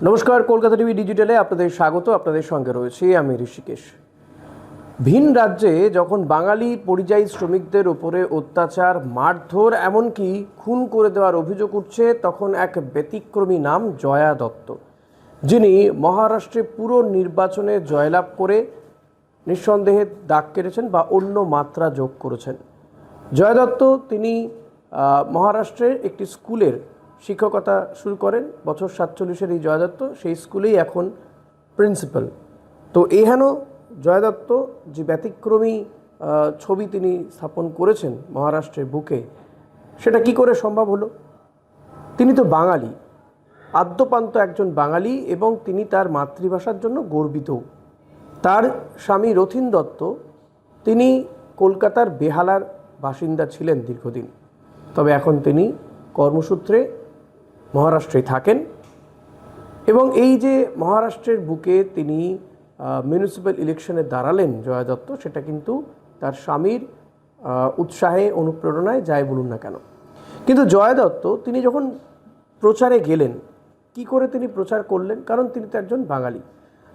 নমস্কার, কলকাতা টিভি ডিজিটালে আপনাদের স্বাগত। আপনাদের সঙ্গে রয়েছি আমি ঋষিকেশ। ভিন রাজ্যে যখন বাঙালি পরিযায়ী শ্রমিকদের উপরে অত্যাচার, মারধর, এমনকি খুন করে দেওয়ার অভিযোগ উঠছে, তখন এক ব্যতিক্রমী নাম জয়া দত্ত, যিনি মহারাষ্ট্রে পুরো নির্বাচনে জয়লাভ করে নিঃসন্দেহে দাগ কেটেছেন বা অন্য মাত্রা যোগ করেছেন। জয়া দত্ত তিনি মহারাষ্ট্রের একটি স্কুলের শিক্ষকতা শুরু করেন। বছর 47-এর এই জয়া দত্ত সেই স্কুলেই এখন প্রিন্সিপাল। তো এহেন জয়া দত্ত যে ব্যতিক্রমী ছবি তিনি স্থাপন করেছেন মহারাষ্ট্রের বুকে, সেটা কি করে সম্ভব হলো? তিনি তো বাঙালি, আদ্যপান্ত একজন বাঙালি, এবং তিনি তার মাতৃভাষার জন্য গর্বিত। তার স্বামী রথীন দত্ত তিনি কলকাতার বেহালার বাসিন্দা ছিলেন দীর্ঘদিন, তবে এখন তিনি কর্মসূত্রে মহারাষ্ট্রে থাকেন। এবং এই যে মহারাষ্ট্রের বুকে তিনি মিউনিসিপ্যাল ইলেকশনে দাঁড়ালেন জয়া দত্ত, সেটা কিন্তু তার স্বামীর উৎসাহে, অনুপ্রেরণায় যাই বলুন না কেন। কিন্তু জয়া দত্ত তিনি যখন প্রচারে গেলেন, কি করে তিনি প্রচার করলেন? কারণ তিনি তো একজন বাঙালি।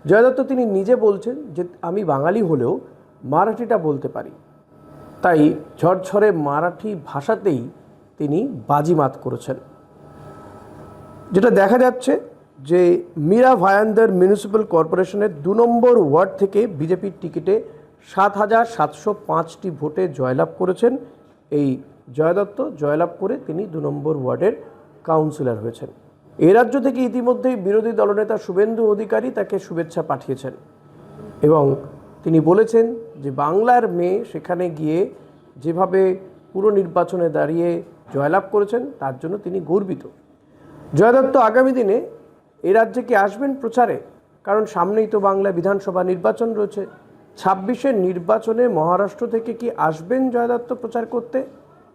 জয়া দত্ত তিনি নিজে বলছেন যে আমি বাঙালি হলেও মারাঠিটা বলতে পারি, তাই ঝরঝরে মারাঠি ভাষাতেই তিনি বাজিমাত করেছেন। যেটা দেখা যাচ্ছে যে মীরা ভায়ান্দর মিউনিসিপ্যাল কর্পোরেশনের 2 নম্বর ওয়ার্ড থেকে বিজেপির টিকিটে 7,705টি ভোটে জয়লাভ করেছেন এই জয়া দত্ত। জয়লাভ করে তিনি 2 নম্বর ওয়ার্ডের কাউন্সিলর হয়েছেন। এ রাজ্য থেকে ইতিমধ্যেই বিরোধী দলনেতা শুভেন্দু অধিকারী তাকে শুভেচ্ছা পাঠিয়েছেন এবং তিনি বলেছেন যে বাংলার মেয়ে সেখানে গিয়ে যেভাবে পুরো নির্বাচনে দাঁড়িয়ে জয়লাভ করেছেন তার জন্য তিনি গর্বিত। জয়া দত্ত আগামী দিনে এ রাজ্যে কি আসবেন প্রচারে? কারণ সামনেই তো বাংলা বিধানসভা নির্বাচন রয়েছে। 26-এর নির্বাচনে মহারাষ্ট্র থেকে কি আসবেন জয়া দত্ত প্রচার করতে?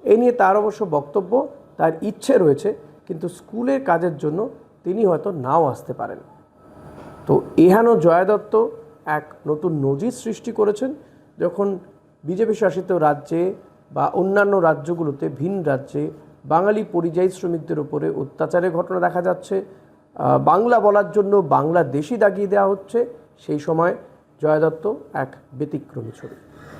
এ নিয়ে তার অবশ্য বক্তব্য, তার ইচ্ছে রয়েছে, কিন্তু স্কুলের কাজের জন্য তিনি হয়তো নাও আসতে পারেন। তো এহেন জয়া দত্ত এক নতুন নজির সৃষ্টি করেছেন। যখন বিজেপি শাসিত রাজ্যে বা অন্যান্য রাজ্যগুলোতে, ভিন রাজ্যে বাঙালি পরিযায়ী শ্রমিকদের উপরে অত্যাচারের ঘটনা দেখা যাচ্ছে, বাংলা বলার জন্য বাংলাদেশি দাগিয়ে দেওয়া হচ্ছে, সেই সময় জয়া দত্ত এক ব্যতিক্রমী ছবি।